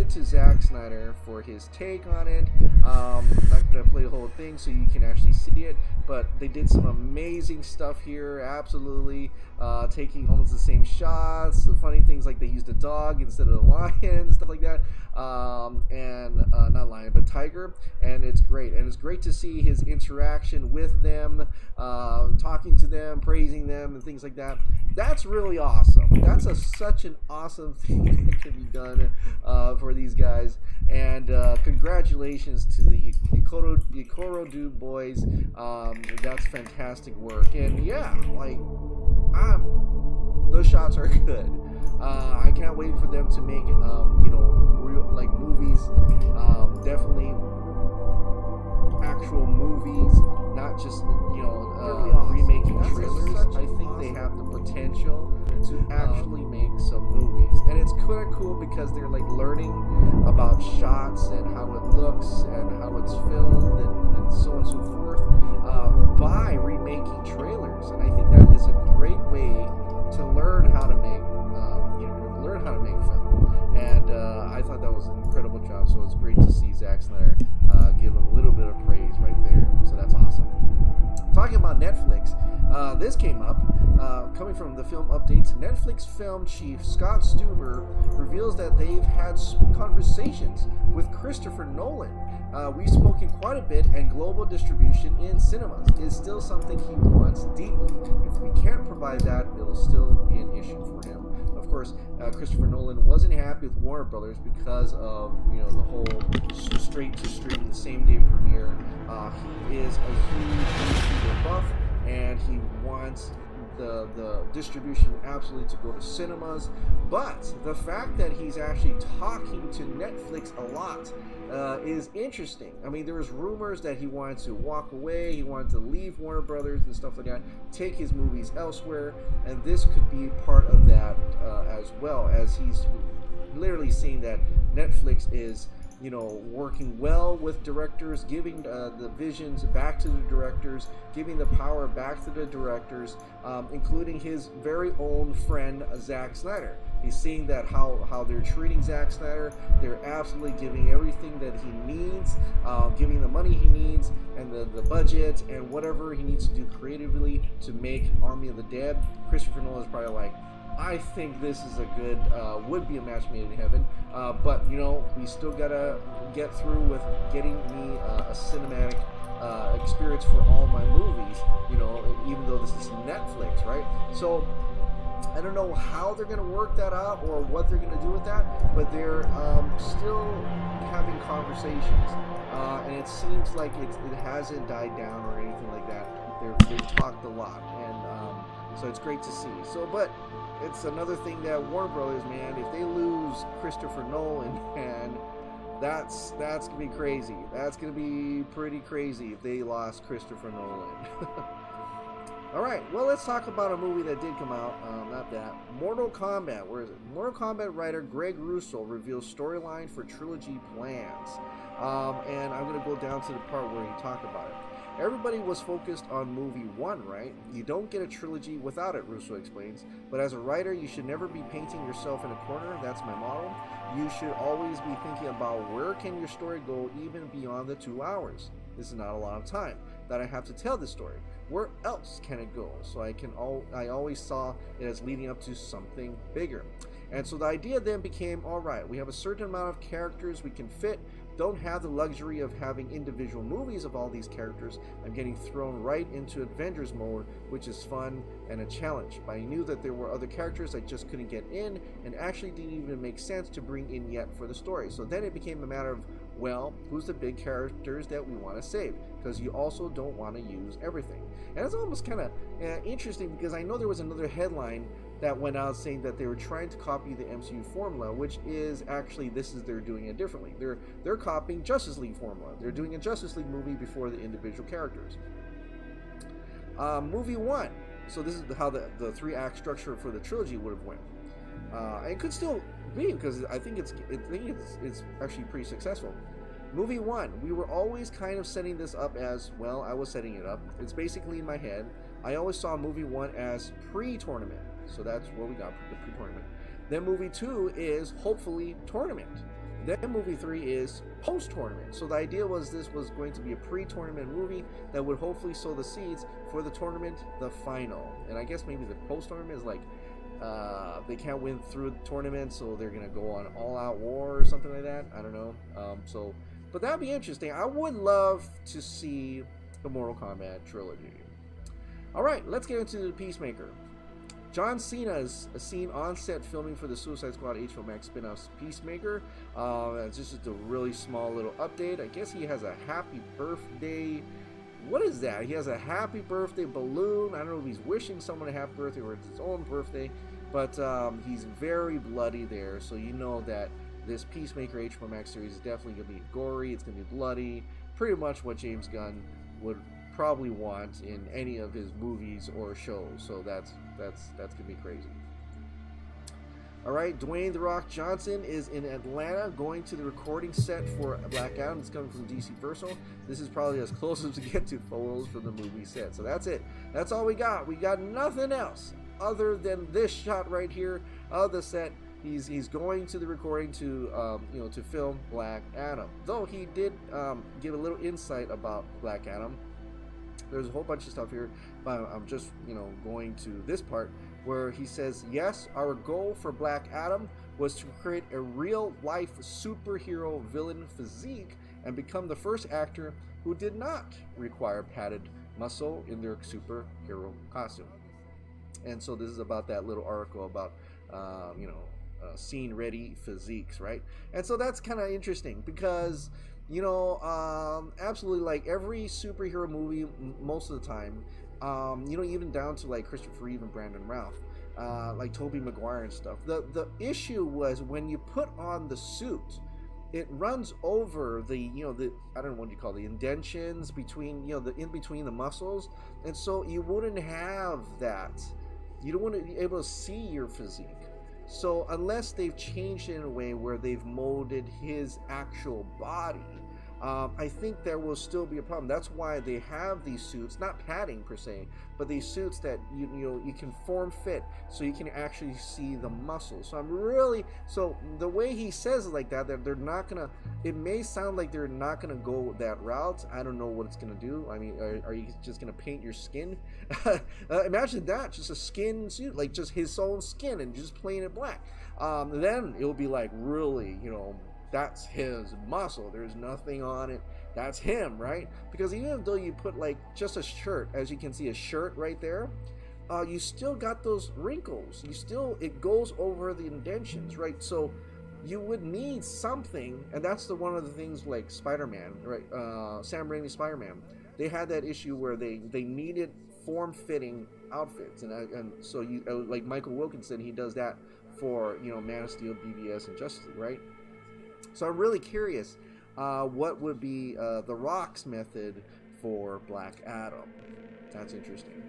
credit to Zack Snyder for his take on it. I'm not gonna play the whole thing so you can actually see it, but they did some amazing stuff here. Absolutely, taking almost the same shots. The funny things like they used a dog instead of a lion, stuff like that. And not lion, but tiger. And it's great. And it's great to see his interaction with them, talking to them, praising them, and things like that. That's really awesome. That's such an awesome thing that can be done for these guys. And congratulations to the Ikorodu boys. That's fantastic work. And yeah, like, those shots are good. I can't wait for them to make, real, like, movies. Definitely actual movies, not just, remaking trailers. I think they have the potential to actually make some movies. And it's kind of cool because they're like learning about shots and how it looks and how it's filmed and so on and so forth by remaking trailers. And I think that is a great way to learn how to make film. And I thought that was an incredible job. So it's great to see Zack Snyder give him a little bit of praise right there. So that's awesome. Talking about Netflix, this came up, coming from the film updates. Netflix film chief Scott Stuber reveals that they've had conversations with Christopher Nolan. We've spoken quite a bit, and global distribution in cinemas is still something he wants deeply. If we can't provide that, it'll still be an issue for him. Of course, Christopher Nolan wasn't happy with Warner Brothers because of the whole straight to stream, the same day premiere. He is a huge YouTuber buff, and he wants the distribution absolutely to go to cinemas. But the fact that he's actually talking to Netflix a lot is interesting. I mean, there was rumors that he wanted to walk away, he wanted to leave Warner Brothers and stuff like that, take his movies elsewhere, and this could be part of that as well, as he's literally saying that Netflix is working well with directors, giving the visions back to the directors, giving the power back to the directors, including his very own friend Zack Snyder. He's seeing that how they're treating Zack Snyder. They're absolutely giving everything that he needs, giving the money he needs, and the budget, and whatever he needs to do creatively to make Army of the Dead. Christopher Nolan is probably like, I think this is a good, would be a match made in heaven, but we still gotta get through with getting me a cinematic experience for all my movies, even though this is Netflix, right? So I don't know how they're gonna work that out or what they're gonna do with that, but they're still having conversations, and it seems like it hasn't died down or anything like that. They've talked a lot, and so it's great to see. So, but it's another thing that Warner Brothers, man, if they lose Christopher Nolan, man, that's gonna be crazy. That's gonna be pretty crazy if they lost Christopher Nolan. All right, well, let's talk about a movie that did come out. Not that. Mortal Kombat. Where is it? Mortal Kombat writer Greg Russo reveals storyline for trilogy plans. And I'm gonna go down to the part where he talked about it. Everybody was focused on movie 1, right? You don't get a trilogy without it, Russo explains. But as a writer, you should never be painting yourself in a corner. That's my motto. You should always be thinking about where can your story go even beyond the 2 hours. This is not a lot of time that I have to tell this story. Where else can it go? So I always saw it as leading up to something bigger. And so the idea then became, all right, we have a certain amount of characters we can fit, don't have the luxury of having individual movies of all these characters. I'm getting thrown right into Avengers mode, which is fun and a challenge. But I knew that there were other characters I just couldn't get in, and actually didn't even make sense to bring in yet for the story. So then it became a matter of, well, who's the big characters that we want to save? Because you also don't want to use everything. And it's almost kind of interesting, because I know there was another headline that went out saying that they were trying to copy the MCU formula, which is actually, they're doing it differently. They're copying Justice League formula. They're doing a Justice League movie before the individual characters. Movie 1. So this is how the 3-act structure for the trilogy would have went. And it could still be, because I think it's actually pretty successful. Movie 1, we were always kind of setting this up as, well, I was setting it up. It's basically in my head. I always saw movie 1 as pre-tournament. So that's what we got, the pre-tournament. Then movie 2 is hopefully tournament. Then movie 3 is post-tournament. So the idea was this was going to be a pre-tournament movie that would hopefully sow the seeds for the tournament, the final. And I guess maybe the post-tournament is like they can't win through the tournament, so they're gonna go on all-out war or something like that. I don't know. But that'd be interesting. I would love to see the Mortal Kombat trilogy. All right, let's get into the Peacemaker. John Cena is seen on set filming for the Suicide Squad HBO Max spin-off Peacemaker. It's just a really small little update. I guess he has a happy birthday. What is that? He has a happy birthday balloon. I don't know if he's wishing someone a happy birthday or it's his own birthday, but he's very bloody there. So you know that this Peacemaker HBO Max series is definitely going to be gory. It's going to be bloody. Pretty much what James Gunn would probably want in any of his movies or shows. So that's gonna be crazy. All right, Dwayne "The Rock" Johnson is in Atlanta going to the recording set for Black Adam. It's coming from DC Versal. This is probably as close as we get to photos from the movie set. So that's it. That's all we got. We got nothing else other than this shot right here of the set. He's going to the recording to to film Black Adam. Though he did give a little insight about Black Adam. There's a whole bunch of stuff here, but I'm just going to this part where he says, yes, our goal for Black Adam was to create a real life superhero villain physique and become the first actor who did not require padded muscle in their superhero costume. And so this is about that little article about scene ready physiques, right? And so that's kind of interesting because absolutely, like every superhero movie most of the time, even down to like Christopher Reeve and Brandon Routh, like Tobey Maguire and stuff, the issue was when you put on the suit, it runs over the I don't know what you call the indentions between the in between the muscles, and so you wouldn't have that. You don't want to be able to see your physique. So unless they've changed it in a way where they've molded his actual body, I think there will still be a problem. That's why they have these suits, not padding per se, but these suits that you can form fit, so you can actually see the muscles. So the way he says it like that they're not gonna. It may sound like they're not gonna go that route. I don't know what it's gonna do. I mean, are you just gonna paint your skin? Imagine that, just a skin suit, like just his own skin, and just plain it black. Then it'll be like really, that's his muscle. There's nothing on it. That's him, right? Because even though you put like just a shirt, as you can see, a shirt right there, you still got those wrinkles. It goes over the indentions, right? So you would need something, and that's one of the things like Spider-Man, right? Sam Raimi's Spider-Man. They had that issue where they needed form-fitting outfits, and so like Michael Wilkinson, he does that for Man of Steel, BVS, and Justice League, right? So I'm really curious what would be The Rock's method for Black Adam. That's interesting.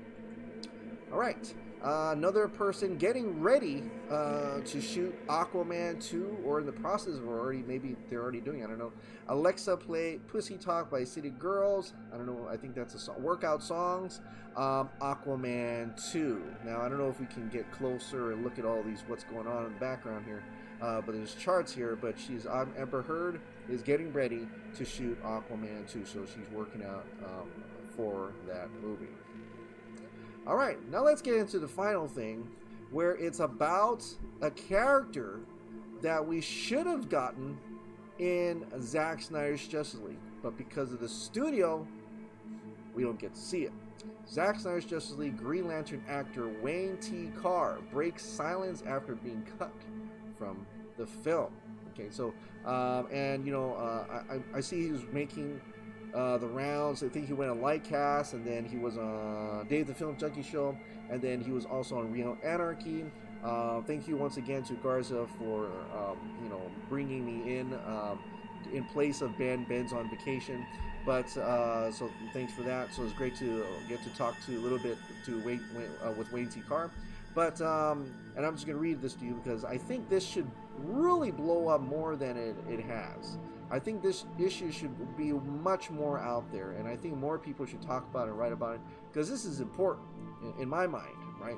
All right. Another person getting ready to shoot Aquaman 2, or in the process of maybe they're already doing it, I don't know. Alexa play Pussy Talk by City Girls. I don't know, I think that's a song. Workout songs. Aquaman 2. Now, I don't know if we can get closer and look at all these, what's going on in the background here. But there's charts here, but Amber Heard is getting ready to shoot Aquaman 2, so she's working out for that movie. All right, now let's get into the final thing, where it's about a character that we should have gotten in Zack Snyder's Justice League, but because of the studio, we don't get to see it. Zack Snyder's Justice League Green Lantern actor Wayne T. Carr breaks silence after being cut from the film. Okay, so I see he was making the rounds. I think he went on Lightcast, and then he was on Dave the Film Junkie Show, and then he was also on Reno Anarchy. Thank you once again to Garza for bringing me in place of Ben's on vacation. But so thanks for that. So it's great to get to talk to a little bit with Wayne T. Carr. But and I'm just going to read this to you because I think this should really blow up more than it has. I think this issue should be much more out there, and I think more people should talk about it and write about it, because this is important in my mind, right?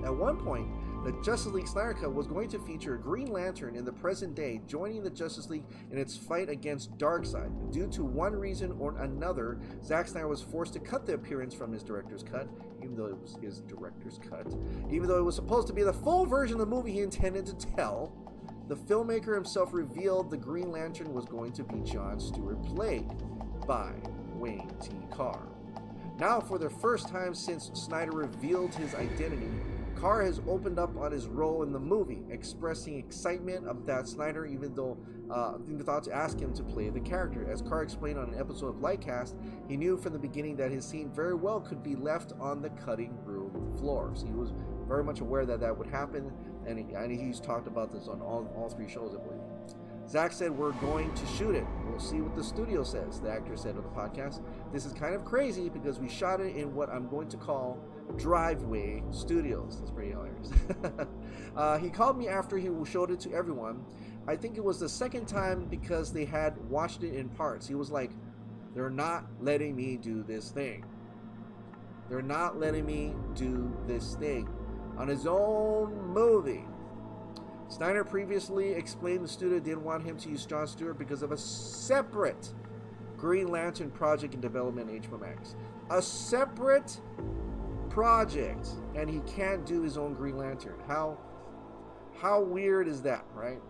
At one point, The Justice League Snyder Cut was going to feature Green Lantern in the present day joining the Justice League in its fight against Darkseid. Due to one reason or another, Zack Snyder was forced to cut the appearance from his director's cut, even though it was his director's cut. Even though it was supposed to be the full version of the movie he intended to tell, the filmmaker himself revealed the Green Lantern was going to be John Stewart, played by Wayne T. Carr. Now, for the first time since Snyder revealed his identity, Carr has opened up on his role in the movie, expressing excitement of that Snyder even thought to ask him to play the character. As Carr explained on an episode of Lightcast, he knew from the beginning that his scene very well could be left on the cutting room floor. So he was very much aware that that would happen, and he's talked about this on all 3 shows, I believe. Zack said, "We're going to shoot it. We'll see what the studio says," the actor said on the podcast. "This is kind of crazy because we shot it in what I'm going to call driveway studios." That's pretty hilarious. He called me after he showed it to everyone. I think it was the second time because they had watched it in parts. He was like, "They're not letting me do this thing. They're not letting me do this thing." On his own movie. Snyder previously explained the studio didn't want him to use John Stewart because of a separate Green Lantern project in development in HBO Max. A separate project, and he can't do his own Green Lantern. How weird is that, right?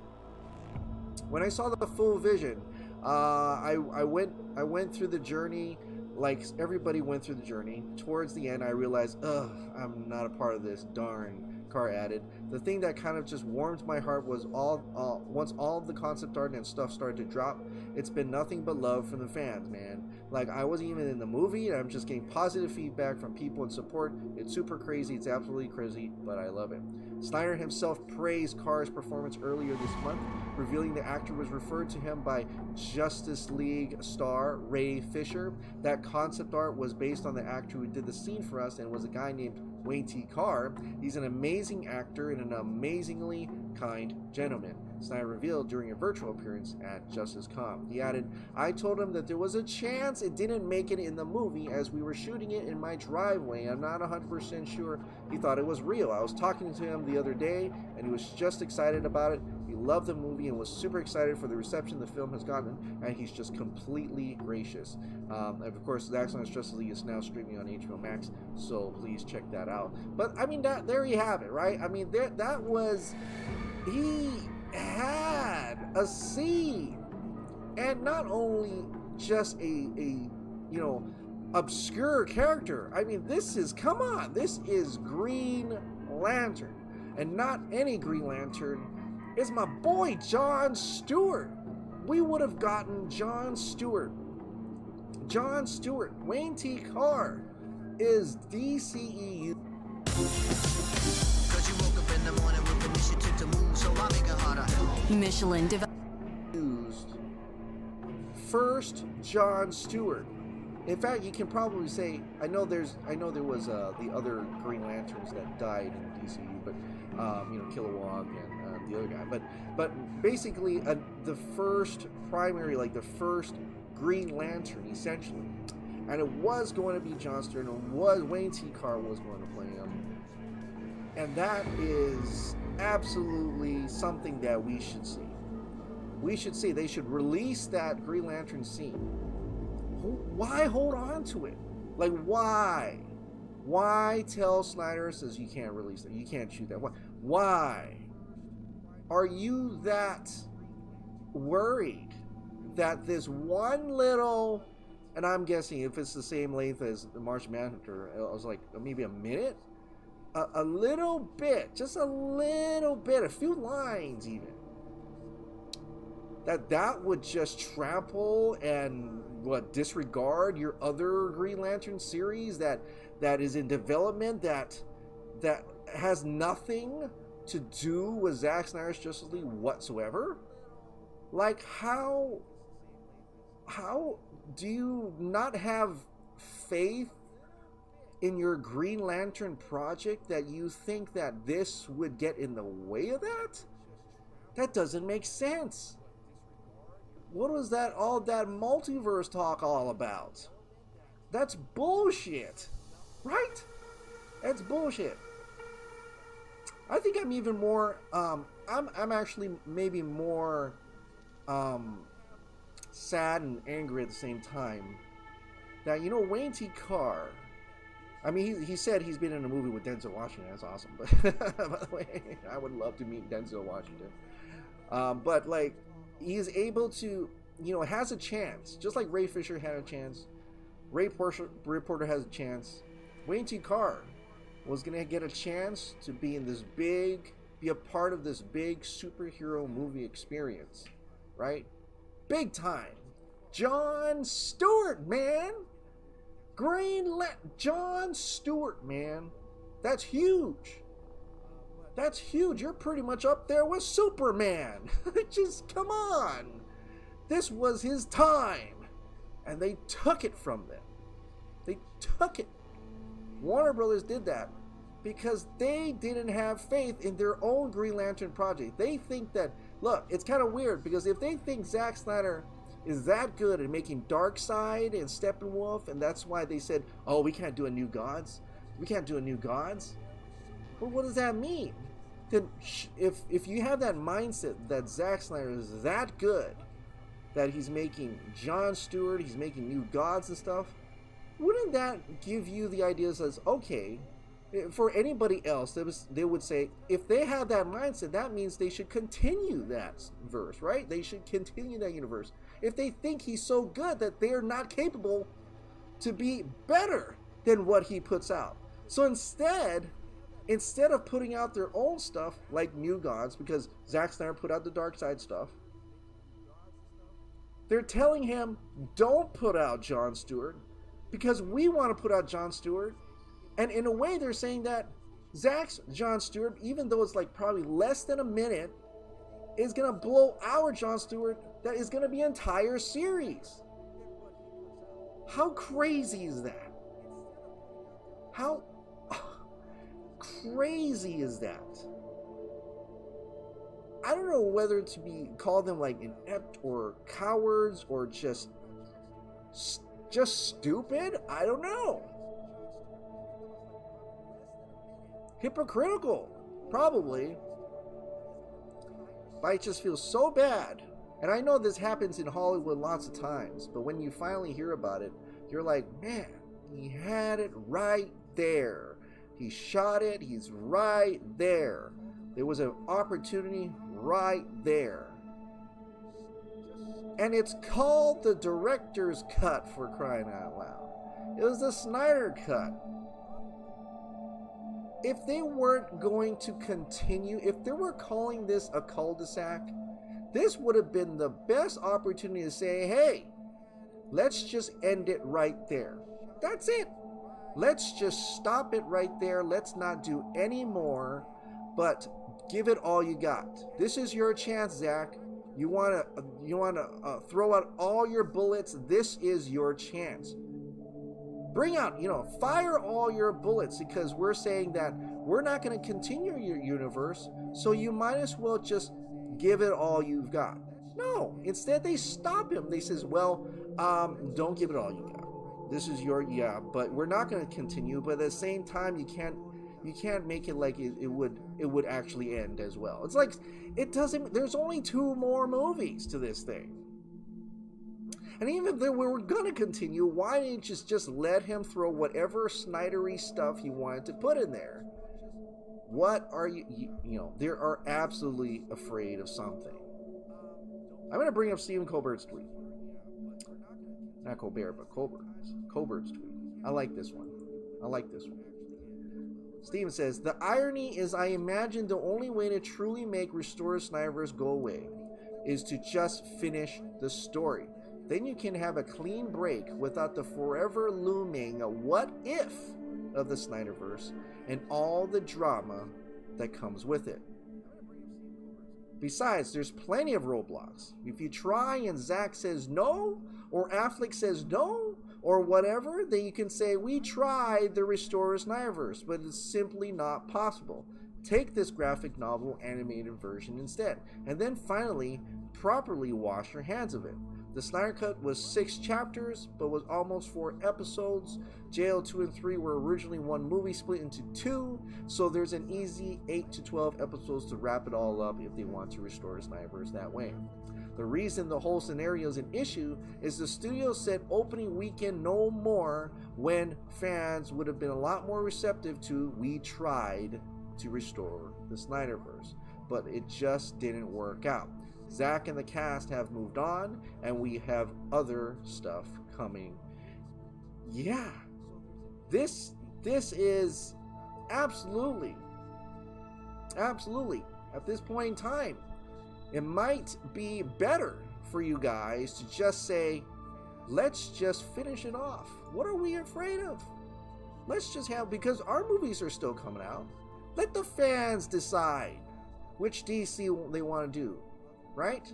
When I saw the full vision, I went through the journey like everybody went through the journey. Towards the end, I realized, I'm not a part of this, darn. Carr added. The thing that kind of just warmed my heart was once all of the concept art and stuff started to drop, it's been nothing but love from the fans, man. Like, I wasn't even in the movie, and I'm just getting positive feedback from people and support. It's super crazy. It's absolutely crazy, but I love it. Snyder himself praised Carr's performance earlier this month, revealing the actor was referred to him by Justice League star Ray Fisher. That concept art was based on the actor who did the scene for us and was a guy named Wayne T. Carr. He's an amazing actor and an amazingly kind gentleman, Snyder revealed during a virtual appearance at JusticeCon. He added, "I told him that there was a chance it didn't make it in the movie as we were shooting it in my driveway. I'm not 100% sure he thought it was real. I was talking to him the other day and he was just excited about it. He loved the movie and was super excited for the reception the film has gotten, and he's just completely gracious." And of course, Zack Snyder's Justice League is now streaming on HBO Max, so please check that out. But I mean, there you have it, right? I mean, that was, he had a scene, and not only just a obscure character. I mean, this is Green Lantern, and not any Green Lantern. It's my boy John Stewart. We would have gotten John Stewart. Wayne T. Carr is DCEU. Michelin used first John Stewart. In fact, you can probably say, I know there was the other Green Lanterns that died in DCU, but Kilowog and the other guy, but basically the first primary, like the first Green Lantern, essentially, and it was going to be John Stewart, and Wayne T. Carr was going to play him, and that is absolutely something that we should see. They should release that Green Lantern scene. Why hold on to it? Like, why? Why tell Snyder, says you can't release that, you can't shoot that? Why? Are you that worried that this one little, and I'm guessing if it's the same length as the Martian Manhunter, it was like maybe a minute? A little bit, just a little bit, a few lines even, that would just trample and disregard your other Green Lantern series that is in development, that has nothing to do with Zack Snyder's Justice League whatsoever. Like, how do you not have faith in your Green Lantern project that you think that this would get in the way of that? That doesn't make sense. What was all that multiverse talk all about? That's bullshit, right? That's bullshit. I think I'm even more. I'm actually maybe more sad and angry at the same time. That Wayne T. Carr. I mean, he said he's been in a movie with Denzel Washington. That's awesome. But by the way, I would love to meet Denzel Washington. But like, he's able to, has a chance, just like Ray Fisher had a chance. Ray Porter has a chance. Wayne T. Carr was gonna get a chance to be a part of this big superhero movie experience, right? Big time. Jon Stewart, man. Jon Stewart, man. That's huge. That's huge. You're pretty much up there with Superman. Just come on. This was his time. And they took it from them. They took it. Warner Brothers did that because they didn't have faith in their own Green Lantern project. They think that, look, it's kind of weird because if they think Zack Snyder is that good at making Darkseid and Steppenwolf, and that's why they said, oh, we can't do a New Gods. We can't do a New Gods. Well, what does that mean? Then if you have that mindset that Zack Snyder is that good, that he's making Jon Stewart, he's making New Gods and stuff, wouldn't that give you the ideas as, okay, for anybody else, they would say, if they have that mindset, that means they should continue that verse, right? They should continue that universe. If they think he's so good that they're not capable to be better than what he puts out. So instead of putting out their own stuff like New Gods, because Zack Snyder put out the Darkseid stuff, they're telling him, don't put out Jon Stewart because we want to put out Jon Stewart. And in a way, they're saying that Zack's Jon Stewart, even though it's like probably less than a minute, is going to blow our Jon Stewart that is going to be an entire series. How crazy is that? How crazy is that? I don't know whether to call them like inept or cowards or just stupid. I don't know. Hypocritical, probably. But I just feel so bad. And I know this happens in Hollywood lots of times, but when you finally hear about it, you're like, man, he had it right there. He shot it, he's right there. There was an opportunity right there. And it's called the director's cut, for crying out loud. It was the Snyder cut. If they weren't going to continue, if they were calling this a cul-de-sac, this would have been the best opportunity to say, hey, let's just end it right there. That's it. Let's just stop it right there. Let's not do any more, but give it all you got. This is your chance, Zack. You want to throw out all your bullets. This is your chance. Bring out, fire all your bullets, because we're saying that we're not going to continue your universe, so you might as well just give it all you've got. No, instead they stop him. They says, well, don't give it all you got. This is but we're not going to continue. But at the same time, you can't make it like it would actually end as well. It's like it doesn't. There's only 2 more movies to this thing. And even if we were going to continue, why didn't you just let him throw whatever Snydery stuff he wanted to put in there? What are you they are absolutely afraid of something. I'm going to bring up Stephen Colbert's tweet. Not Colbert, but Colbert's tweet. I like this one. Stephen says, the irony is I imagine the only way to truly make Restore Snyderverse go away is to just finish the story. Then you can have a clean break without the forever looming what if of the Snyderverse and all the drama that comes with it. Besides, there's plenty of roadblocks. If you try and Zack says no, or Affleck says no, or whatever, then you can say, we tried the Restore Snyderverse, but it's simply not possible. Take this graphic novel animated version instead, and then finally properly wash your hands of it. The Snyder Cut was 6 chapters, but was almost 4 episodes. JL 2 and 3 were originally one movie split into 2, so there's an easy 8 to 12 episodes to wrap it all up if they want to restore the Snyderverse that way. The reason the whole scenario is an issue is the studio said opening weekend no more, when fans would have been a lot more receptive to "we tried to restore the Snyderverse," but it just didn't work out. Zack and the cast have moved on, and we have other stuff coming. Yeah, this is absolutely at this point in time, it might be better for you guys to just say, let's just finish it off. What are we afraid of? Let's just have, because our movies are still coming out. Let the fans decide which DC they want to do, right?